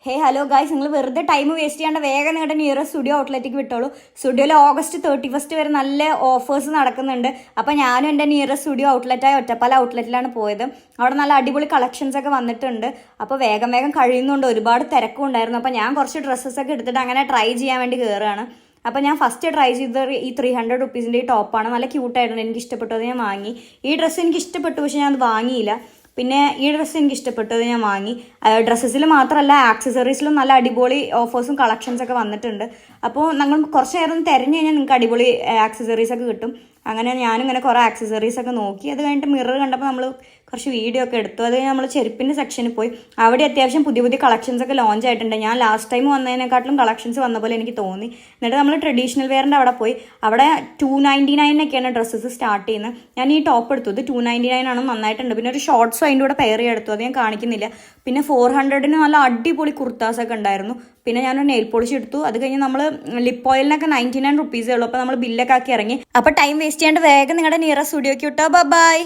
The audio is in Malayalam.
ഹേ ഹലോ ഗായ്സ്, നിങ്ങൾ വെറുതെ ടൈം വേസ്റ്റ് ചെയ്യാണ്ട് വേഗം നിങ്ങളുടെ നിയറസ്റ്റ് സ്റ്റുഡിയോ ഔട്ട്ലെറ്റിലേക്ക് വിട്ടോളൂ. സ്റ്റുഡിയോയിൽ ഓഗസ്റ്റ് 31 വരെ നല്ല ഓഫേഴ്സ് നടക്കുന്നുണ്ട്. അപ്പോൾ ഞാനും എൻ്റെ നിയറസ്റ്റ് സ്റ്റുഡിയോ ഔട്ട്ലെറ്റായ ഒറ്റപ്പാല ഔട്ട്ലെറ്റിലാണ് പോയത്. അവിടെ നല്ല അടിപൊളി കളക്ഷൻസ് ഒക്കെ വന്നിട്ടുണ്ട്. അപ്പോൾ വേഗം കഴിയുന്നുണ്ട്. ഒരുപാട് തിരക്കും ഉണ്ടായിരുന്നു. അപ്പോൾ ഞാൻ കുറച്ച് ഡ്രസ്സസ് എടുത്തിട്ട് അങ്ങനെ ട്രൈ ചെയ്യാൻ വേണ്ടി കയറുകയാണ്. അപ്പോൾ ഞാൻ ഫസ്റ്റ് ട്രൈ ചെയ്തത് ഈ 300 റുപ്പീസിൻ്റെ ഈ ടോപ്പാണ്. നല്ല ക്യൂട്ടായിട്ടുണ്ട്, എനിക്ക് ഇഷ്ടപ്പെട്ടു, അത് ഞാൻ വാങ്ങി. ഈ ഡ്രസ്സ് എനിക്ക് ഇഷ്ടപ്പെട്ടു, പക്ഷെ ഞാൻ അത് വാങ്ങിയില്ല. പിന്നെ ഈ ഡ്രസ്സ് എനിക്ക് ഇഷ്ടപ്പെട്ടത് ഞാൻ വാങ്ങി. ഡ്രസ്സസിൽ മാത്രമല്ല, ആക്സസറീസിലും നല്ല അടിപൊളി ഓഫേഴ്സും കളക്ഷൻസൊക്കെ വന്നിട്ടുണ്ട്. അപ്പോൾ നിങ്ങൾ കുറച്ച് നേരം തിരഞ്ഞു കഴിഞ്ഞാൽ നിങ്ങൾക്ക് അടിപൊളി ആക്സസറീസൊക്കെ കിട്ടും. അങ്ങനെ ഞാനിങ്ങനെ കുറേ ആക്സസറീസൊക്കെ നോക്കി. അത് കഴിഞ്ഞിട്ട് മിറർ കണ്ടപ്പോൾ നമ്മൾ കുറച്ച് വീഡിയോ ഒക്കെ എടുത്തു. അത് കഴിഞ്ഞ് നമ്മൾ ചെരുപ്പിൻ്റെ സെക്ഷനിൽ പോയി. അവിടെ അത്യാവശ്യം പുതിയ കളക്ഷൻസൊക്കെ ലോഞ്ച് ആയിട്ടുണ്ട്. ഞാൻ ലാസ്റ്റ് ടൈം വന്നതിനെക്കാട്ടിലും കളക്ഷൻസ് വന്ന പോലെ എനിക്ക് തോന്നി. എന്നിട്ട് നമ്മൾ ട്രഡീഷണൽ വെയറിൻ്റെ അവിടെ പോയി. അവിടെ 299 ഡ്രസ്സസ് സ്റ്റാർട്ട് ചെയ്യുന്നത്. ഞാൻ ഈ ടോപ്പ് എടുത്തു, ഇത് 299 ആണ്, നന്നായിട്ടുണ്ട്. പിന്നെ ഒരു ഷോർട്ട്സും അതിൻ്റെ കൂടെ പെയർ ചെയ്തെടുത്തു, അത് ഞാൻ കാണിക്കുന്നില്ല. പിന്നെ 400 നല്ല അടിപൊളി കുർത്താസൊക്കെ ഉണ്ടായിരുന്നു. പിന്നെ ഞാനൊരു നെയിൽ പോളിഷ് എടുത്തു. അത് കഴിഞ്ഞ് നമ്മൾ ലിപ്പ് ഓയിലിനൊക്കെ 99 റുപ്പീസേ ഉള്ളൂ. അപ്പോൾ നമ്മൾ ബില്ലൊക്കെ ആക്കി ഇറങ്ങി. അപ്പോൾ ടൈം വേസ്റ്റ് ചെയ്യാണ്ട് വേഗം നിങ്ങളുടെ നിയറസ്റ്റ് സ്റ്റുഡിയോക്ക് വിട്ടോ. ബൈ.